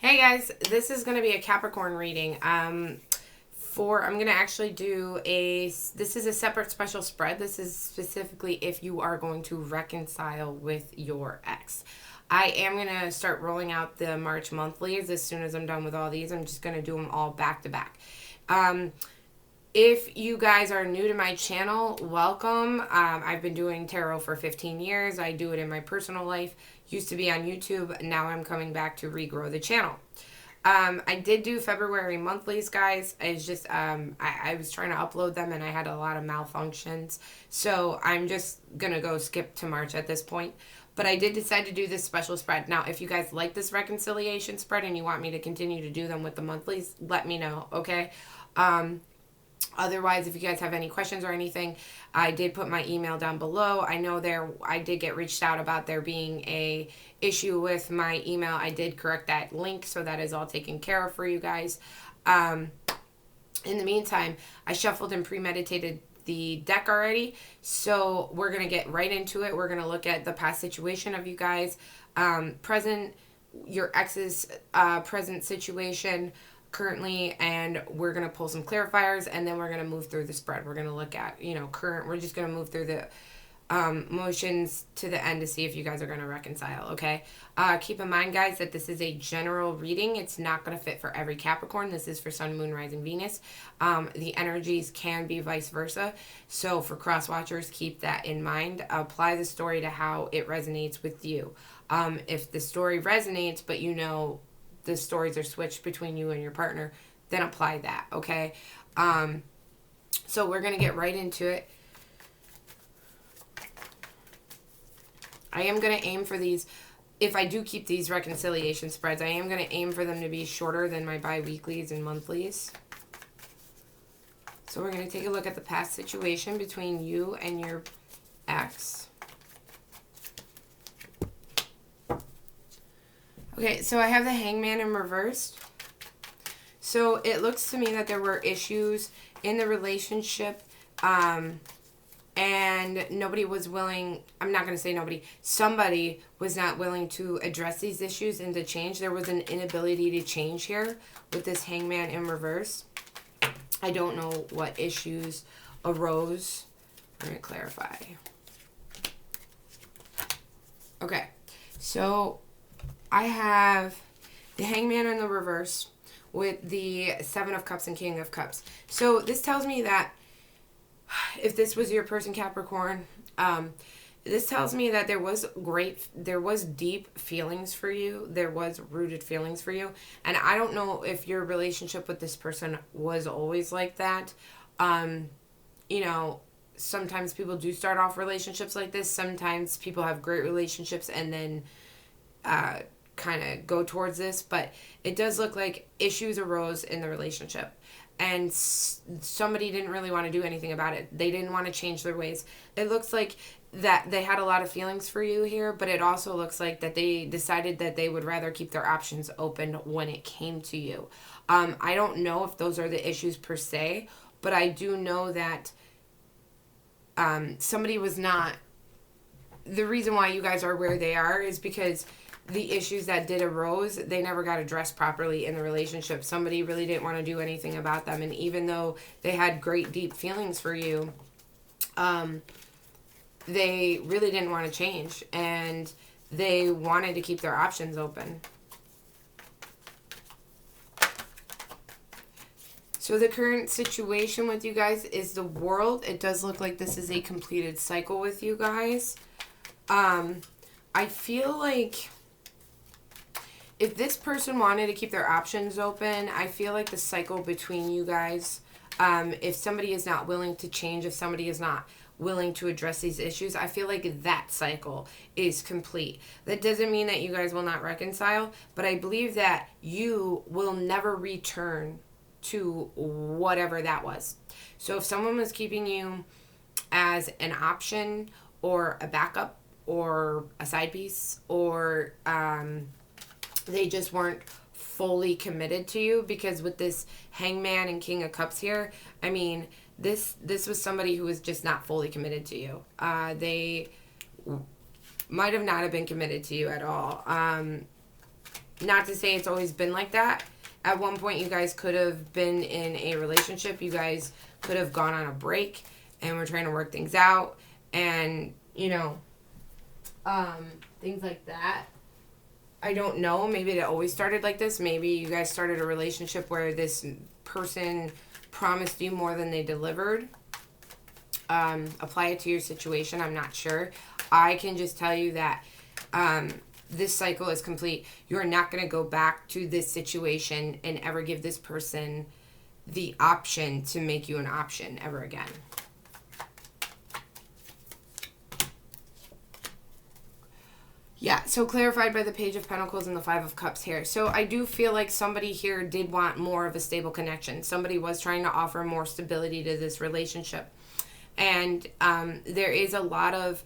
Hey guys, this is going to be a Capricorn reading. I'm going to actually do this is a separate special spread. This is specifically if you are going to reconcile with your ex. I am going to start rolling out the March monthlies as soon as I'm done with all these. I'm just going to do them all back to back. If you guys are new to my channel, welcome. I've been doing tarot for 15 years. I do it in my personal life. Used to be on YouTube. Now I'm coming back to regrow the channel. I did do February monthlies, guys. It's just, I was trying to upload them and I had a lot of malfunctions. So I'm just going to go skip to March at this point. But I did decide to do this special spread. Now, if you guys like this reconciliation spread and you want me to continue to do them with the monthlies, let me know, okay? Otherwise, if you guys have any questions or anything, I did put my email down below. I know I did get reached out about there being a issue with my email. I did correct that link, so that is all taken care of for you guys. In the meantime, I shuffled and premeditated the deck already, so we're going to get right into it. We're going to look at the past situation of you guys, your ex's present situation, currently, and we're going to pull some clarifiers, and then we're going to move through the spread. We're going to look at, current. We're just going to move through the motions to the end to see if you guys are going to reconcile, okay? Keep in mind, guys, that this is a general reading. It's not going to fit for every Capricorn. This is for Sun, Moon, Rising, Venus. The energies can be vice versa. So for cross watchers, keep that in mind. Apply the story to how it resonates with you. If the story resonates, but the stories are switched between you and your partner, then apply that, okay? So we're going to get right into it. I am going to aim for these, if I do keep these reconciliation spreads, I am going to aim for them to be shorter than my bi-weeklies and monthlies. So we're going to take a look at the past situation between you and your ex. Okay, so I have the Hangman in reverse. So it looks to me that there were issues in the relationship, and nobody was willing, I'm not going to say nobody, somebody was not willing to address these issues and to change. There was an inability to change here with this Hangman in reverse. I don't know what issues arose. I'm going to clarify. Okay, so I have the Hangman in the reverse with the Seven of Cups and King of Cups. So this tells me that if this was your person, Capricorn, this tells me that there was deep feelings for you. There was rooted feelings for you. And I don't know if your relationship with this person was always like that. Sometimes people do start off relationships like this. Sometimes people have great relationships and then kind of go towards this, but it does look like issues arose in the relationship and somebody didn't really want to do anything about it. They didn't want to change their ways. It looks like that they had a lot of feelings for you here, but it also looks like that they decided that they would rather keep their options open when it came to you. I don't know if those are the issues per se, but I do know that somebody was not, the reason why you guys are where they are is because the issues that did arose, they never got addressed properly in the relationship. Somebody really didn't want to do anything about them. And even though they had great deep feelings for you, they really didn't want to change. And they wanted to keep their options open. So the current situation with you guys is the World. It does look like this is a completed cycle with you guys. I feel like if this person wanted to keep their options open, I feel like the cycle between you guys, if somebody is not willing to change, if somebody is not willing to address these issues, I feel like that cycle is complete. That doesn't mean that you guys will not reconcile, but I believe that you will never return to whatever that was. So if someone was keeping you as an option or a backup or a side piece, or they just weren't fully committed to you, because with this Hangman and King of Cups here, I mean, this was somebody who was just not fully committed to you. They might have not have been committed to you at all. Not to say it's always been like that. At one point, you guys could have been in a relationship. You guys could have gone on a break and were trying to work things out. And, you know, things like that. I don't know. Maybe it always started like this. Maybe you guys started a relationship where this person promised you more than they delivered. Apply it to your situation. I'm not sure. I can just tell you that this cycle is complete. You're not going to go back to this situation and ever give this person the option to make you an option ever again. Yeah, so clarified by the Page of Pentacles and the Five of Cups here. So I do feel like somebody here did want more of a stable connection. Somebody was trying to offer more stability to this relationship. And there is a lot of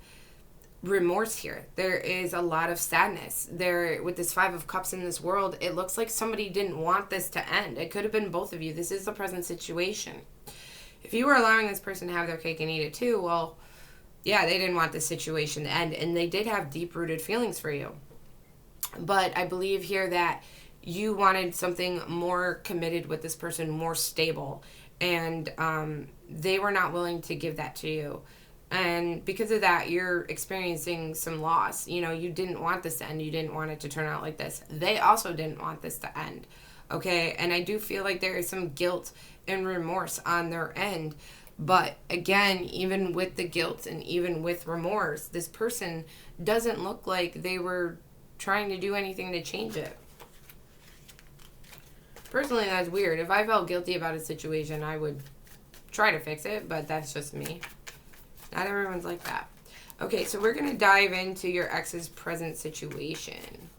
remorse here. There is a lot of sadness. There, with this Five of Cups in this world, it looks like somebody didn't want this to end. It could have been both of you. This is the present situation. If you were allowing this person to have their cake and eat it too, well, yeah, they didn't want this situation to end, and they did have deep-rooted feelings for you. But I believe here that you wanted something more committed with this person, more stable, and they were not willing to give that to you. And because of that, you're experiencing some loss. You know, you didn't want this to end. You didn't want it to turn out like this. They also didn't want this to end, okay? And I do feel like there is some guilt and remorse on their end. But again, even with the guilt and even with remorse, this person doesn't look like they were trying to do anything to change it. Personally, that's weird. If I felt guilty about a situation, I would try to fix it, but that's just me. Not everyone's like that. Okay, so we're going to dive into your ex's present situation.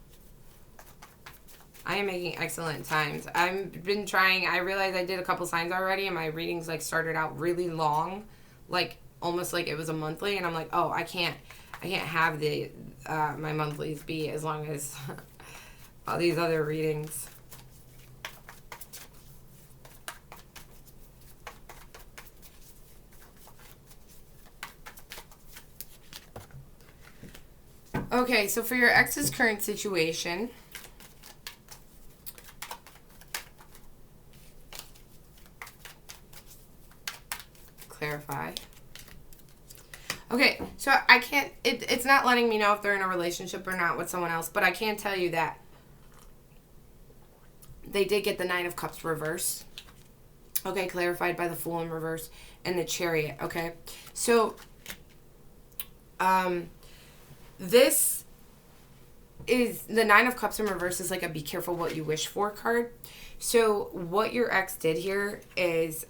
I am making excellent times. I've been trying. I realized I did a couple signs already, and my readings like started out really long, like almost like it was a monthly. And I'm like, oh, I can't have the my monthlies be as long as all these other readings. Okay, so for your ex's current situation. Clarify. Okay, so I can't, it's not letting me know if they're in a relationship or not with someone else, but I can tell you that they did get the Nine of Cups reverse. Okay, clarified by the Fool in reverse and the Chariot, okay? So, this is, the Nine of Cups in reverse is like a be careful what you wish for card. So, what your ex did here is,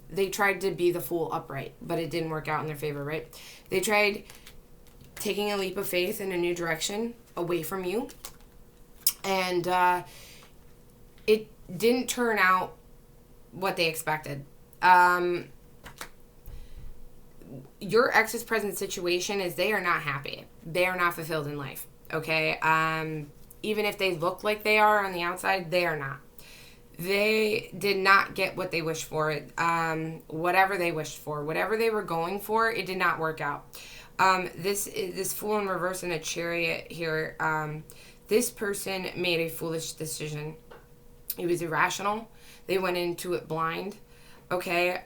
they tried to be the Fool upright, but it didn't work out in their favor, right? They tried taking a leap of faith in a new direction away from you, and it didn't turn out what they expected. Your ex's present situation is they are not happy. They are not fulfilled in life, okay? Even if they look like they are on the outside, they are not. They did not get what they wished for. Whatever they wished for, whatever they were going for, it did not work out. This Fool in reverse and a Chariot here. This person made a foolish decision. It was irrational. They went into it blind. Okay.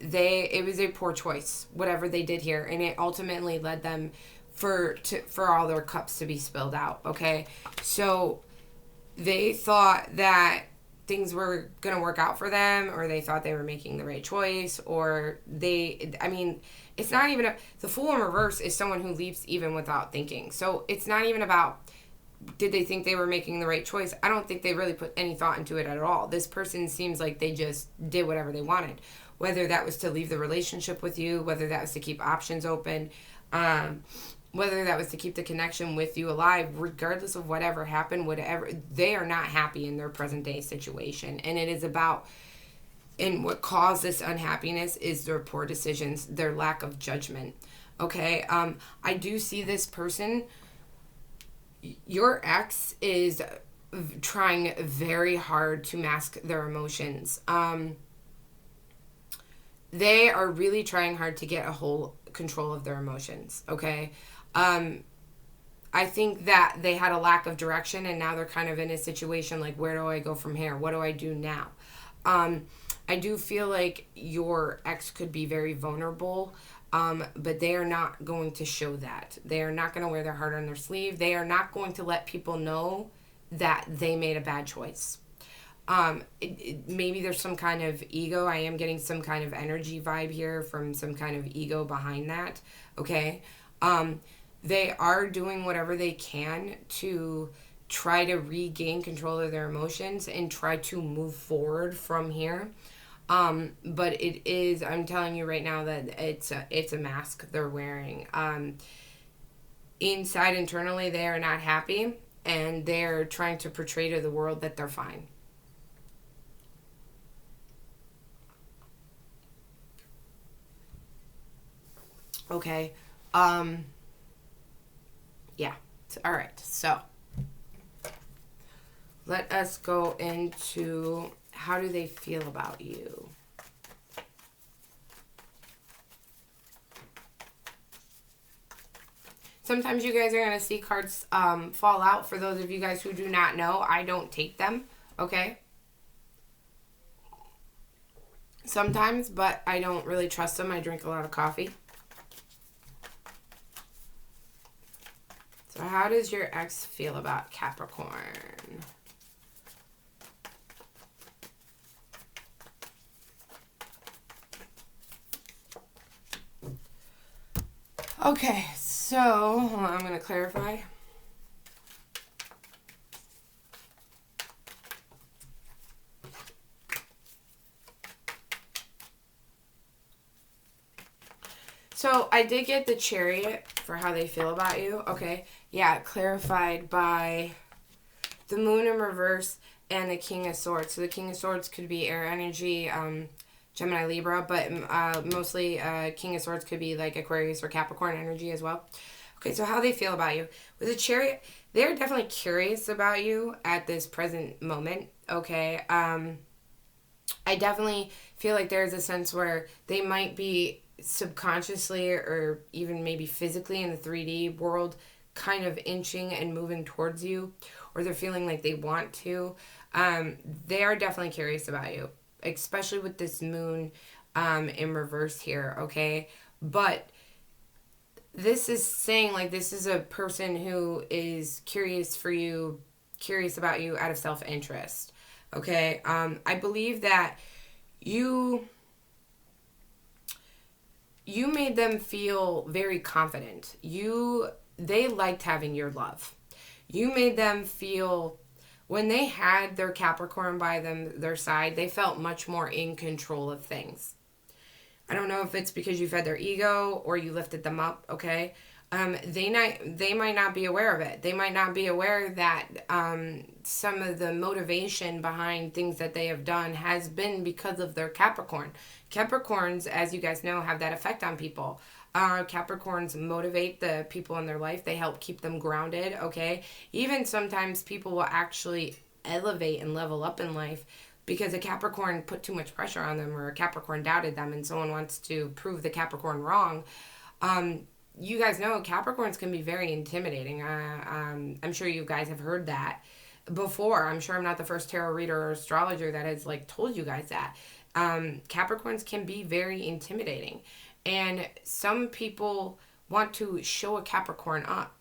It was a poor choice, whatever they did here, and it ultimately led them for all their cups to be spilled out. Okay. So they thought that things were going to work out for them, or they thought they were making the right choice, or it's not even the Fool in reverse is someone who leaps even without thinking. So it's not even about did they think they were making the right choice. I don't think they really put any thought into it at all. This person seems like they just did whatever they wanted, whether that was to leave the relationship with you, whether that was to keep options open, whether that was to keep the connection with you alive. Regardless of whatever happened, whatever, they are not happy in their present day situation. And it is about, and what caused this unhappiness is their poor decisions, their lack of judgment. Okay. I do see this person, your ex is trying very hard to mask their emotions. They are really trying hard to get a whole control of their emotions. Okay. I think that they had a lack of direction, and now they're kind of in a situation like, where do I go from here? What do I do now? I do feel like your ex could be very vulnerable, but they are not going to show that. They are not going to wear their heart on their sleeve. They are not going to let people know that they made a bad choice. Maybe there's some kind of ego. I am getting some kind of energy vibe here from some kind of ego behind that. Okay. They are doing whatever they can to try to regain control of their emotions and try to move forward from here. But it is, I'm telling you right now that it's a mask they're wearing. Inside, internally, they are not happy, and they're trying to portray to the world that they're fine. Okay. Yeah. All right. So let us go into how do they feel about you. Sometimes you guys are going to see cards fall out. For those of you guys who do not know, I don't take them. Okay. Sometimes, but I don't really trust them. I drink a lot of coffee. So how does your ex feel about Capricorn? Okay, so I'm going to clarify. So I did get the Chariot for how they feel about you. Okay. Yeah, clarified by the Moon in reverse and the King of Swords. So the King of Swords could be air energy, Gemini, Libra, but mostly King of Swords could be like Aquarius or Capricorn energy as well. Okay, so how they feel about you. With the Chariot, they're definitely curious about you at this present moment. Okay. I definitely feel like there's a sense where they might be subconsciously or even maybe physically in the 3D world kind of inching and moving towards you, or they're feeling like they want to. They are definitely curious about you, especially with this Moon in reverse here, okay? But this is saying like this is a person who is curious for you, curious about you out of self-interest, okay? I believe that you made them feel very confident. They liked having your love. You made them feel, when they had their Capricorn by their side, they felt much more in control of things. I don't know if it's because you fed their ego or you lifted them up, okay? They might not be aware of it. They might not be aware that some of the motivation behind things that they have done has been because of their Capricorn. Capricorns, as you guys know, have that effect on people. Capricorns motivate the people in their life. They help keep them grounded, okay? Even sometimes people will actually elevate and level up in life because a Capricorn put too much pressure on them, or a Capricorn doubted them and someone wants to prove the Capricorn wrong. You guys know Capricorns can be very intimidating. I'm sure you guys have heard that before. I'm sure I'm not the first tarot reader or astrologer that has like told you guys that. Capricorns can be very intimidating. And some people want to show a Capricorn up.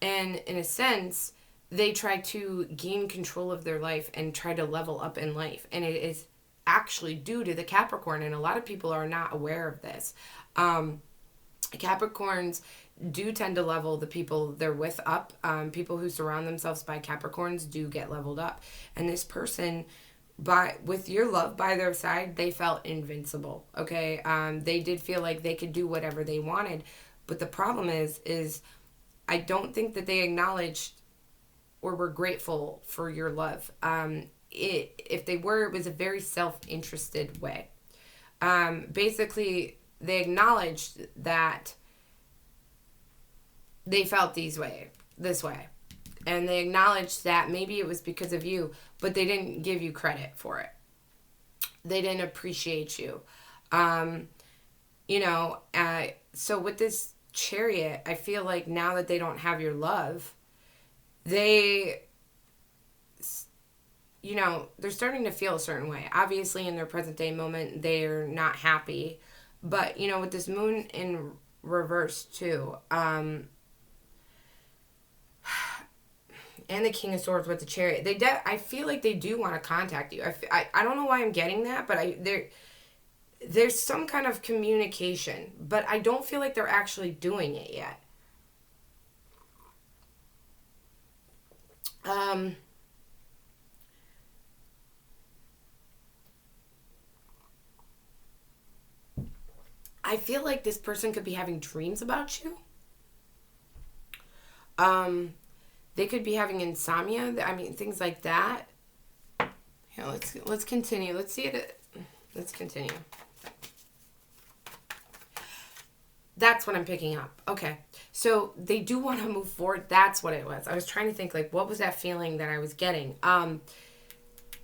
And in a sense, they try to gain control of their life and try to level up in life. And it is actually due to the Capricorn. And a lot of people are not aware of this. Capricorns do tend to level the people they're with up. People who surround themselves by Capricorns do get leveled up. And this person, with your love by their side, they felt invincible, okay? They did feel like they could do whatever they wanted. But the problem is I don't think that they acknowledged or were grateful for your love. If they were, it was a very self-interested way. Basically, they acknowledged that they felt this way. And they acknowledged that maybe it was because of you, but they didn't give you credit for it. They didn't appreciate you. So with this Chariot, I feel like now that they don't have your love, they, you know, they're starting to feel a certain way. Obviously, in their present day moment, they're not happy. But, you know, with this moon in reverse, too, and the King of Swords with the Chariot, I feel like they do want to contact you. I don't know why I'm getting that, but there's some kind of communication, but I don't feel like they're actually doing it yet. I feel like this person could be having dreams about you. They could be having insomnia. I mean, things like that. Here, let's continue. Let's see it. Let's continue. That's what I'm picking up. Okay. So they do want to move forward. That's what it was. I was trying to think, like, what was that feeling that I was getting?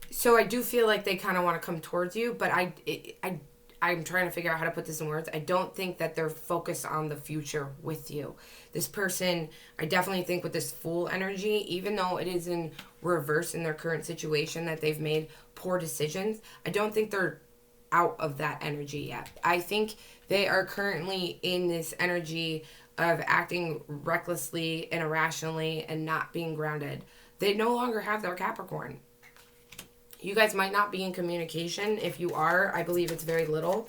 So I do feel like they kind of want to come towards you, but I'm trying to figure out how to put this in words. I don't think that they're focused on the future with you. This person, I definitely think with this Fool energy, even though it is in reverse in their current situation that they've made poor decisions, I don't think they're out of that energy yet. I think they are currently in this energy of acting recklessly and irrationally and not being grounded. They no longer have their Capricorn. You guys might not be in communication. If you are, I believe it's very little.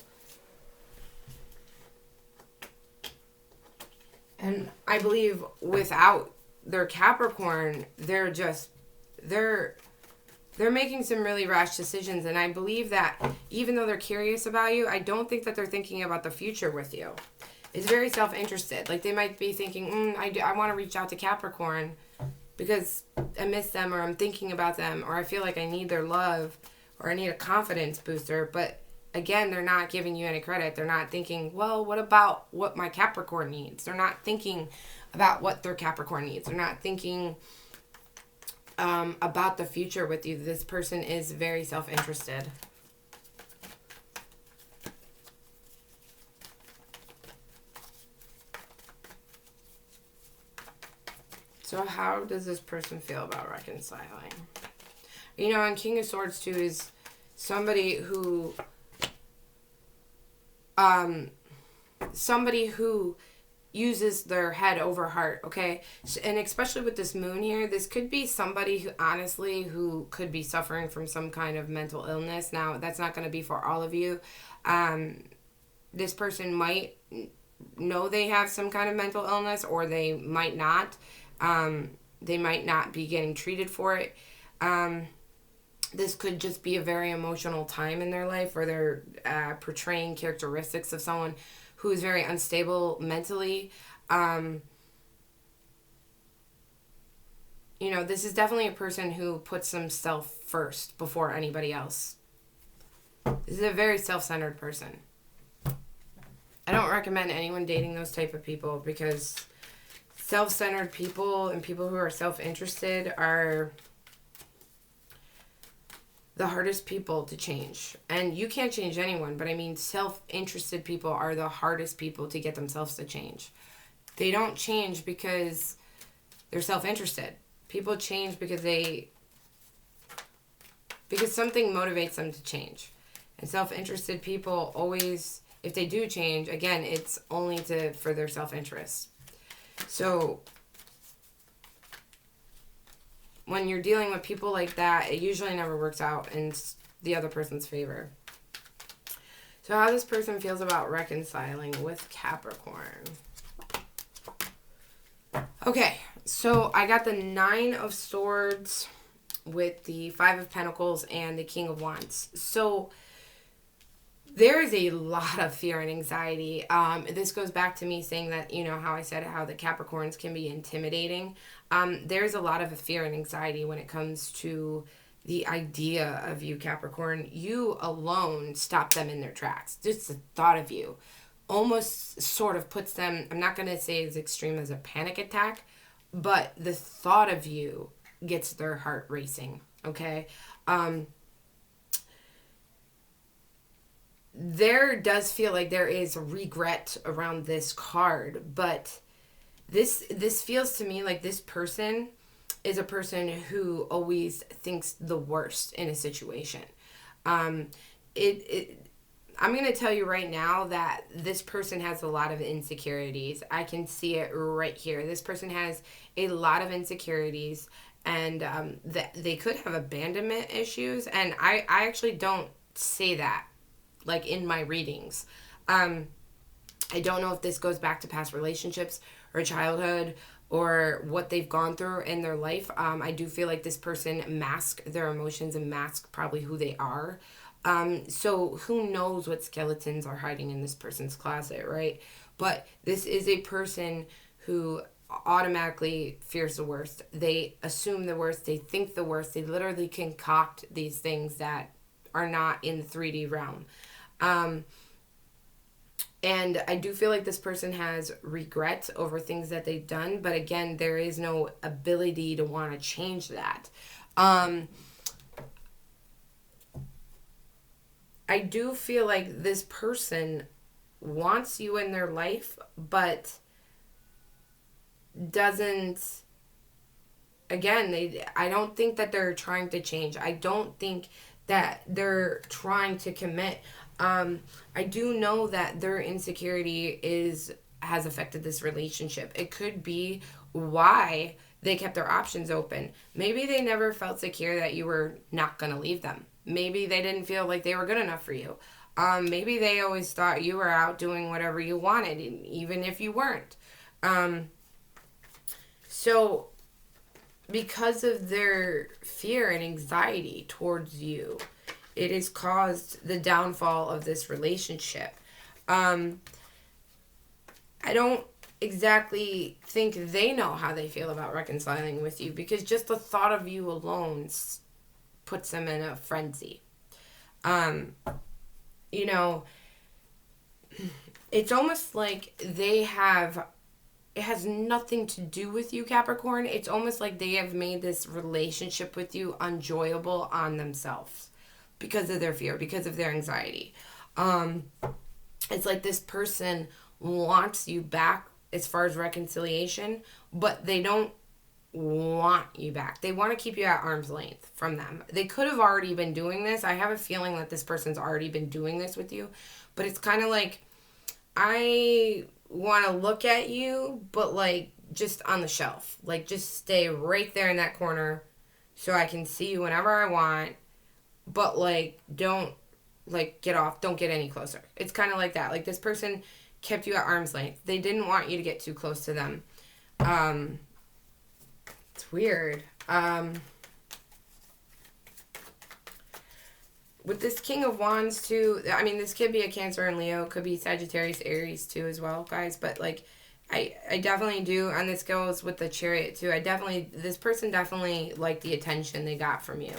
And I believe without their Capricorn, they're making some really rash decisions. And I believe that even though they're curious about you, I don't think that they're thinking about the future with you. It's very self-interested. Like they might be thinking, I want to reach out to Capricorn because I miss them, or I'm thinking about them, or I feel like I need their love, or I need a confidence booster. But again, they're not giving you any credit. They're not thinking, well, what about what my Capricorn needs? They're not thinking about what their Capricorn needs. They're not thinking about the future with you. This person is very self-interested. So how does this person feel about reconciling? You know, and King of Swords too is somebody who uses their head over heart, okay? And especially with this moon here, this could be somebody who honestly who could be suffering from some kind of mental illness. Now, that's not going to be for all of you. This person might know they have some kind of mental illness, or they might not. They might not be getting treated for it. This could just be a very emotional time in their life where they're portraying characteristics of someone who is very unstable mentally. You know, this is definitely a person who puts themselves first before anybody else. This is a very self-centered person. I don't recommend anyone dating those type of people, because self-centered people and people who are self-interested are the hardest people to change. And you can't change anyone, but I mean, self-interested people are the hardest people to get themselves to change. They don't change because they're self-interested. People change because something motivates them to change. And self-interested people always, if they do change, again, it's only for their self-interest. So when you're dealing with people like that, it usually never works out in the other person's favor. So how this person feels about reconciling with Capricorn. Okay, so I got the 9 of Swords with the 5 of Pentacles and the King of Wands. So there is a lot of fear and anxiety. This goes back to me saying that, you know, how I said how the Capricorns can be intimidating. There's a lot of fear and anxiety when it comes to the idea of you, Capricorn. You alone stop them in their tracks. Just the thought of you almost sort of puts them, I'm not going to say as extreme as a panic attack, but the thought of you gets their heart racing, okay? there does feel like there is regret around this card, but this feels to me like this person is a person who always thinks the worst in a situation. Um, I'm going to tell you right now that this person has a lot of insecurities. I can see it right here. This person has a lot of insecurities, and that they could have abandonment issues. And I actually don't say that, like, in my readings. I don't know if this goes back to past relationships or childhood or what they've gone through in their life. I do feel like this person masks their emotions and masks probably who they are. So who knows what skeletons are hiding in this person's closet, right? But this is a person who automatically fears the worst. They assume the worst. They think the worst. They literally concoct these things that are not in the 3D realm. And I do feel like this person has regret over things that they've done. But again, there is no ability to want to change that. I do feel like this person wants you in their life, but doesn't, again, I don't think that they're trying to change. I don't think that they're trying to commit. I do know that their insecurity has affected this relationship. It could be why they kept their options open. Maybe they never felt secure that you were not going to leave them. Maybe they didn't feel like they were good enough for you. Maybe they always thought you were out doing whatever you wanted, even if you weren't. So, because of their fear and anxiety towards you, it has caused the downfall of this relationship. I don't exactly think they know how they feel about reconciling with you, because just the thought of you alone puts them in a frenzy. You know, it's almost like it has nothing to do with you, Capricorn. It's almost like they have made this relationship with you enjoyable on themselves because of their fear, because of their anxiety. It's like this person wants you back as far as reconciliation, but they don't want you back. They want to keep you at arm's length from them. They could have already been doing this. I have a feeling that this person's already been doing this with you, but it's kind of like, I want to look at you, but like just on the shelf. Like just stay right there in that corner so I can see you whenever I want, but like don't like get off, don't get any closer. It's kind of like that. Like this person kept you at arm's length. They didn't want you to get too close to them. It's weird. With this King of Wands too, I mean, this could be a Cancer and Leo, could be Sagittarius, Aries too as well, guys. But like, I definitely do, and this goes with the Chariot too. This person definitely liked the attention they got from you.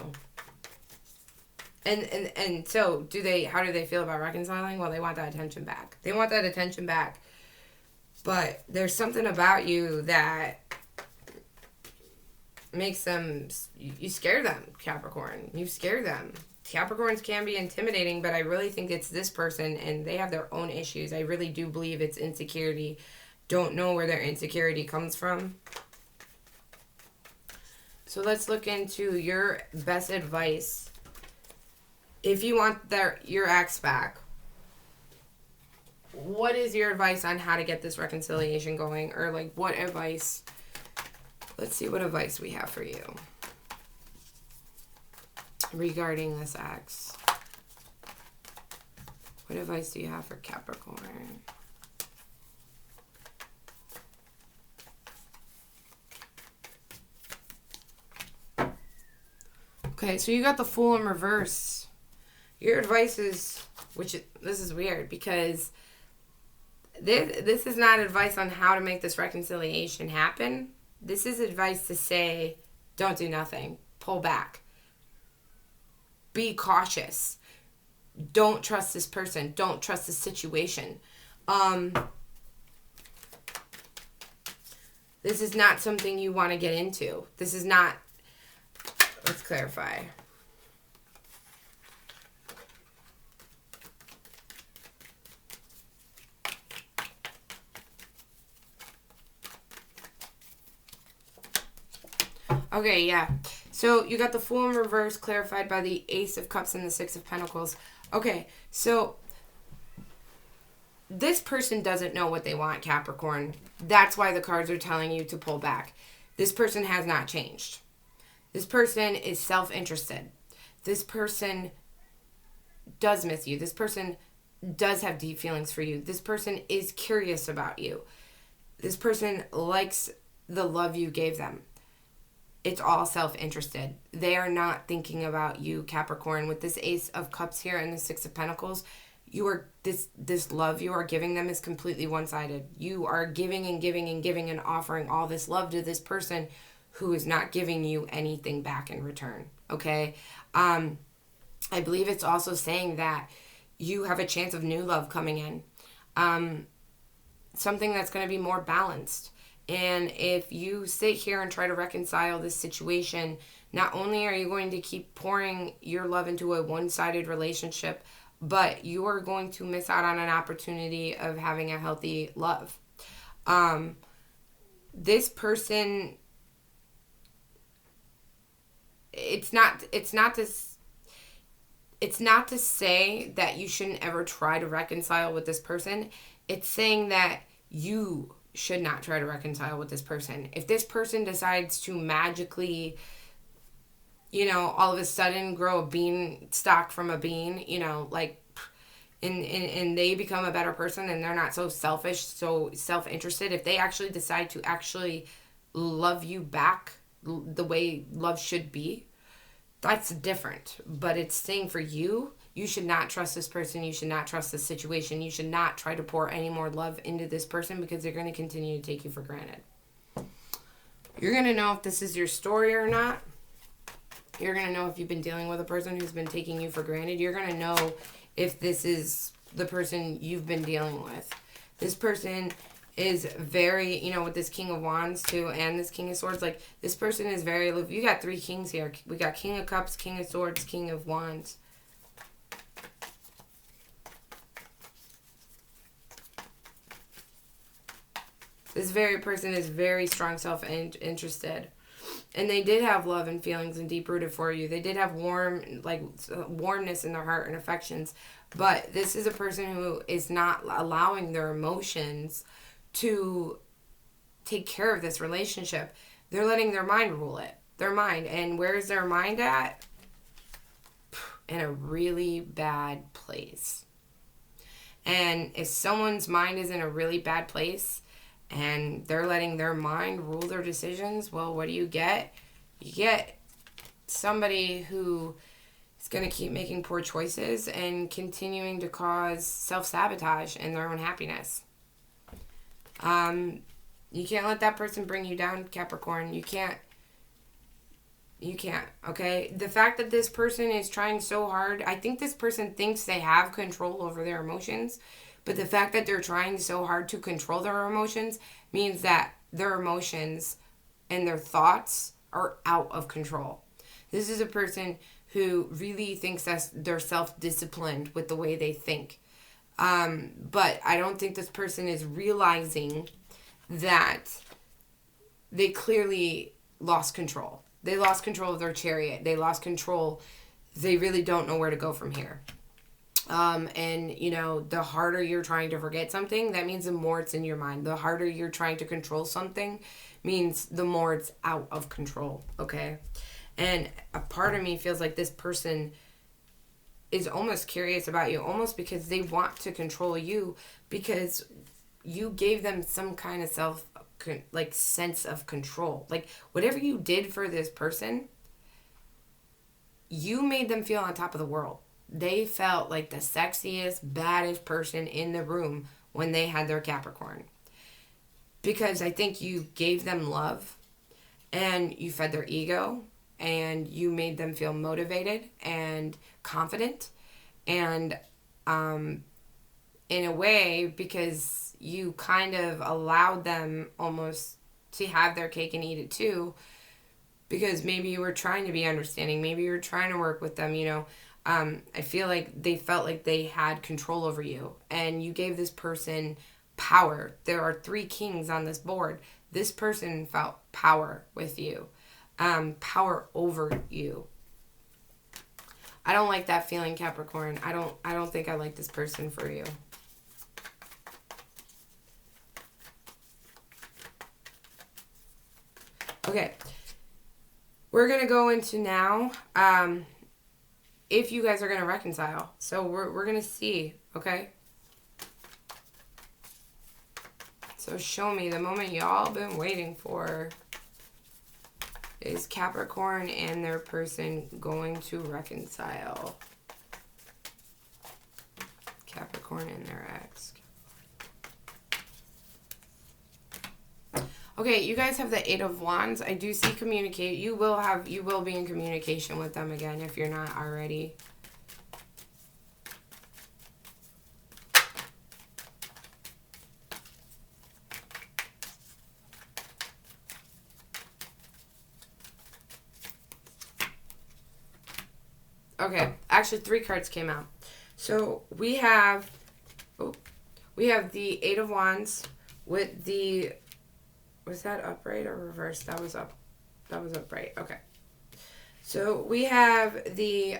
And so, how do they feel about reconciling? Well, they want that attention back. They want that attention back. But there's something about you that makes them, you scare them, Capricorn. You scare them. Capricorns can be intimidating, but I really think it's this person, and they have their own issues. I really do believe it's insecurity. Don't know where their insecurity comes from. So let's look into your best advice. If you want your ex back, what is your advice on how to get this reconciliation going? Or like what advice? Let's see what advice we have for you regarding this ex. What advice do you have for Capricorn? Okay, so you got the Fool in reverse. Your advice is, this is weird because this is not advice on how to make this reconciliation happen. This is advice to say, don't do nothing. Pull back. Be cautious. Don't trust this person. Don't trust the situation. This is not something you want to get into. This is not... Let's clarify. Okay, yeah. So you got the Fool in reverse clarified by the Ace of Cups and the Six of Pentacles. Okay, so this person doesn't know what they want, Capricorn. That's why the cards are telling you to pull back. This person has not changed. This person is self-interested. This person does miss you. This person does have deep feelings for you. This person is curious about you. This person likes the love you gave them. It's all self-interested. They are not thinking about you, Capricorn. With this Ace of Cups here and the Six of Pentacles, you are this love you are giving them is completely one-sided. You are giving and giving and giving and offering all this love to this person who is not giving you anything back in return. Okay? I believe it's also saying that you have a chance of new love coming in. Something that's going to be more balanced. And if you sit here and try to reconcile this situation, not only are you going to keep pouring your love into a one-sided relationship, but you are going to miss out on an opportunity of having a healthy love. This person, it's not to say that you shouldn't ever try to reconcile with this person. It's saying that you should not try to reconcile with this person. If this person decides to magically, all of a sudden grow a beanstalk from a bean, and they become a better person and they're not so selfish, so self-interested, if they actually decide to actually love you back the way love should be, that's different. But it's saying for you, you should not trust this person. You should not trust this situation. You should not try to pour any more love into this person because they're going to continue to take you for granted. You're going to know if this is your story or not. You're going to know if you've been dealing with a person who's been taking you for granted. You're going to know if this is the person you've been dealing with. This person is very, with this King of Wands too and this King of Swords, this person is very, you got three kings here. We got King of Cups, King of Swords, King of Wands. This very person is very strong self-interested. And they did have love and feelings and deep-rooted for you. They did have warmness in their heart and affections. But this is a person who is not allowing their emotions to take care of this relationship. They're letting their mind rule it. Their mind. And where's their mind at? In a really bad place. And if someone's mind is in a really bad place and they're letting their mind rule their decisions, well, what do you get? You get somebody who is going to keep making poor choices and continuing to cause self-sabotage in their own happiness. You can't let that person bring you down, Capricorn. You can't, okay? The fact that this person is trying so hard, I think this person thinks they have control over their emotions, but the fact that they're trying so hard to control their emotions means that their emotions and their thoughts are out of control. This is a person who really thinks that they're self-disciplined with the way they think. But I don't think this person is realizing that they clearly lost control. They lost control of their chariot. They lost control. They really don't know where to go from here. And, the harder you're trying to forget something, that means the more it's in your mind. The harder you're trying to control something means the more it's out of control, okay? And a part of me feels like this person is almost curious about you, almost because they want to control you because you gave them some kind of sense of control. Whatever you did for this person, you made them feel on top of the world. They felt like the sexiest, baddest person in the room when they had their Capricorn. Because I think you gave them love and you fed their ego and you made them feel motivated and confident. And in a way, because you kind of allowed them almost to have their cake and eat it too, because maybe you were trying to be understanding, maybe you were trying to work with them, I feel like they felt like they had control over you and you gave this person power. There are three kings on this board. This person felt power with you. power over you. I don't like that feeling, Capricorn. I don't think I like this person for you. Okay. We're going to go into now if you guys are going to reconcile. So we're going to see, okay? So show me the moment y'all been waiting for. Is Capricorn and their person going to reconcile? Capricorn and their ex. Okay, you guys have the Eight of Wands. I do see communicate. You will be in communication with them again if you're not already. Okay, actually 3 cards came out. So we have the Eight of Wands with the, was that upright or reversed? That was upright. Okay. So we have the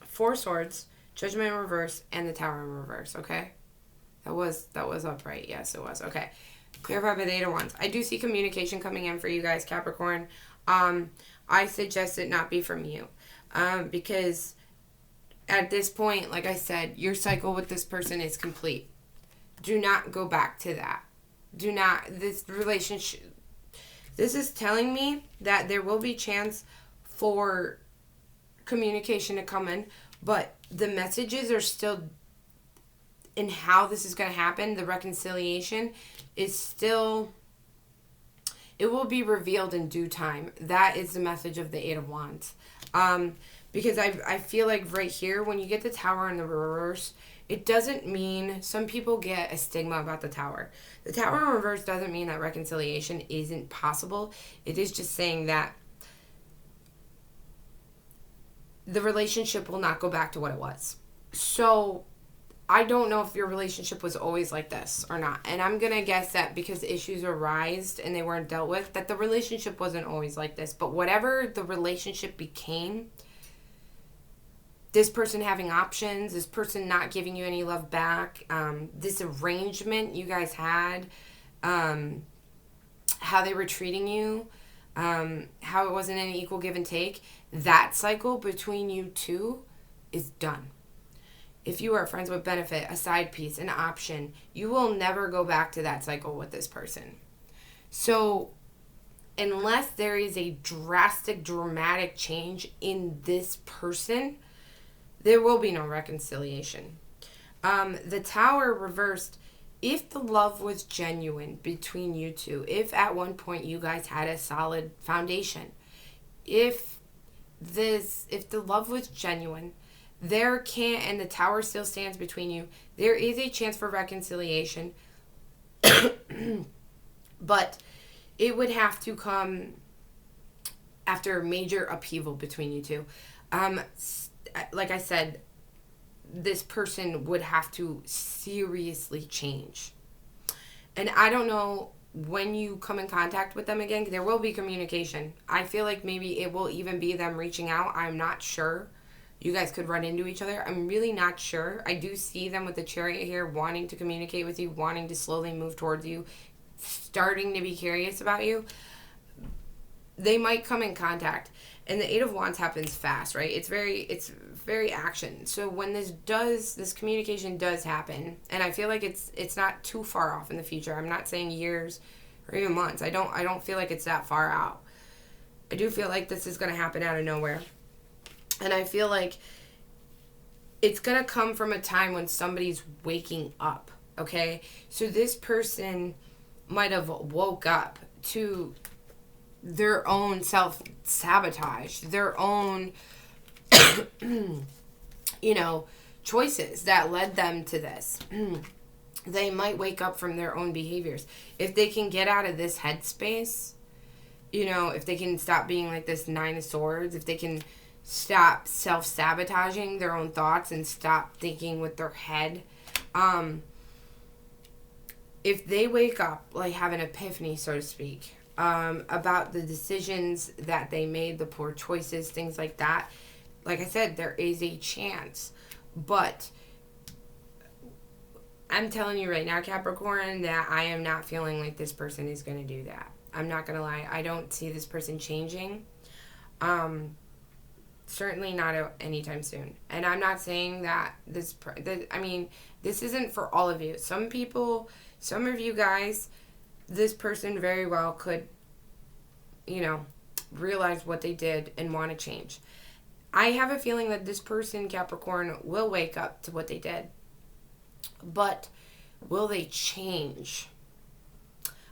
4 Swords, Judgment in reverse, and the Tower in reverse, okay? That was upright. Yes, it was. Okay. Clarify by the Eight of Wands. I do see communication coming in for you guys, Capricorn. I suggest it not be from you. Because at this point, like I said, your cycle with this person is complete. Do not go back to that. Do not, this relationship, this is telling me that there will be chance for communication to come in, but the messages are still, in how this is going to happen, the reconciliation is still, it will be revealed in due time. That is the message of the Eight of Wands. Because I feel like right here, when you get the Tower in the reverse, it doesn't mean, some people get a stigma about the Tower. The Tower in reverse doesn't mean that reconciliation isn't possible. It is just saying that the relationship will not go back to what it was. So I don't know if your relationship was always like this or not. And I'm going to guess that because issues arised and they weren't dealt with, that the relationship wasn't always like this. But whatever the relationship became, this person having options, this person not giving you any love back, this arrangement you guys had, how they were treating you, how it wasn't any equal give and take, that cycle between you two is done. If you are friends with benefit, a side piece, an option, you will never go back to that cycle with this person. So unless there is a drastic, dramatic change in this person, there will be no reconciliation. The Tower reversed, if the love was genuine between you two, if at one point you guys had a solid foundation, if the love was genuine, there can't, and the Tower still stands between you, there is a chance for reconciliation. But it would have to come after a major upheaval between you two. Like I said, this person would have to seriously change. And I don't know when you come in contact with them again, there will be communication. I feel like maybe it will even be them reaching out. I'm not sure. You guys could run into each other. I'm really not sure. I do see them with the Chariot here wanting to communicate with you, wanting to slowly move towards you, starting to be curious about you. They might come in contact. And the Eight of Wands happens fast, right? It's very action. So when this communication does happen, and I feel like it's not too far off in the future. I'm not saying years or even months. I don't feel like it's that far out. I do feel like this is going to happen out of nowhere. And I feel like it's going to come from a time when somebody's waking up, okay? So this person might have woke up to their own self-sabotage, their own, choices that led them to this. They might wake up from their own behaviors. If they can get out of this headspace, if they can stop being like this Nine of Swords, if they can stop self-sabotaging their own thoughts and stop thinking with their head, if they wake up, like have an epiphany, so to speak, about the decisions that they made, the poor choices, things like that, like I said, there is a chance. But I'm telling you right now, Capricorn, that I am not feeling like this person is going to do that. I'm not going to lie. I don't see this person changing. Certainly not anytime soon. And I'm not saying that this isn't for all of you. Some people, some of you guys, this person very well could, realize what they did and want to change. I have a feeling that this person, Capricorn, will wake up to what they did. But will they change?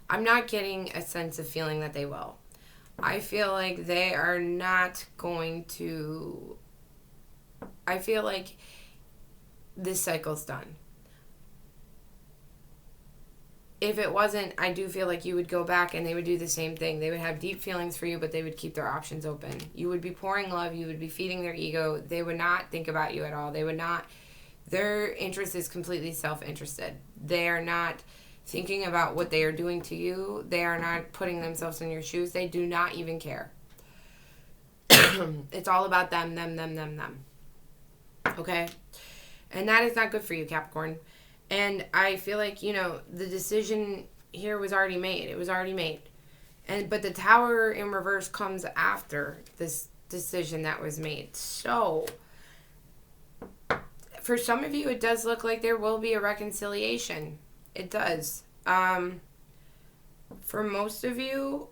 I'm not getting a sense of feeling that they will. I feel like they are not going to... I feel like this cycle's done. If it wasn't, I do feel like you would go back and they would do the same thing. They would have deep feelings for you, but they would keep their options open. You would be pouring love. You would be feeding their ego. They would not think about you at all. They would not... Their interest is completely self-interested. They are not thinking about what they are doing to you. They are not putting themselves in your shoes. They do not even care. It's all about them. Okay? And that is not good for you, Capricorn. And I feel like, the decision here was already made. It was already made. But the Tower in reverse comes after this decision that was made. So, for some of you, it does look like there will be a reconciliation. It does. For most of you,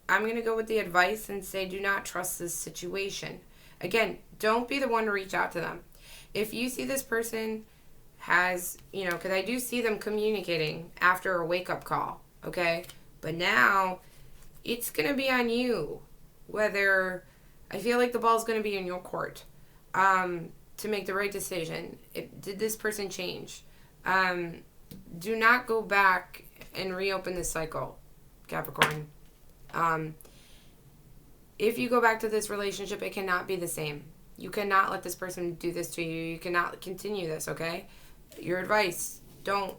I'm going to go with the advice and say do not trust this situation. Again, don't be the one to reach out to them. If you see this person has, because I do see them communicating after a wake-up call, okay? But now, it's going to be on you. Whether, I feel like the ball's going to be in your court. To make the right decision. Did this person change? Do not go back and reopen this cycle, Capricorn. If you go back to this relationship, it cannot be the same. You cannot let this person do this to you. You cannot continue this, okay? Your advice, don't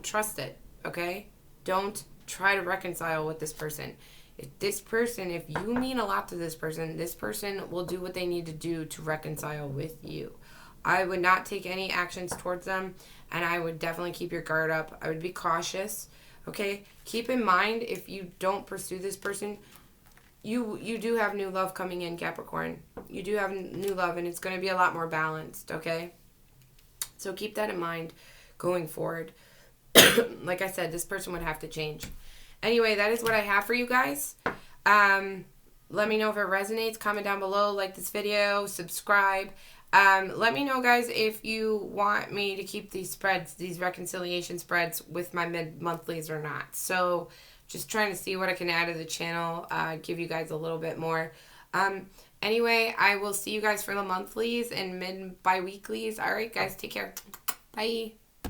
trust it, okay? Don't try to reconcile with this person. If you mean a lot to this person will do what they need to do to reconcile with you. I would not take any actions towards them, and I would definitely keep your guard up. I would be cautious, okay? Keep in mind, if you don't pursue this person, you do have new love coming in, Capricorn. You do have new love, and it's going to be a lot more balanced, okay? So keep that in mind going forward. Like I said, this person would have to change. Anyway, that is what I have for you guys. Let me know if it resonates. Comment down below. Like this video. Subscribe. Let me know, guys, if you want me to keep these spreads, these reconciliation spreads with my mid-monthlies or not. So just trying to see what I can add to the channel. Give you guys a little bit more. Anyway, I will see you guys for the monthlies and mid-bi-weeklies. All right, guys. Take care. Bye.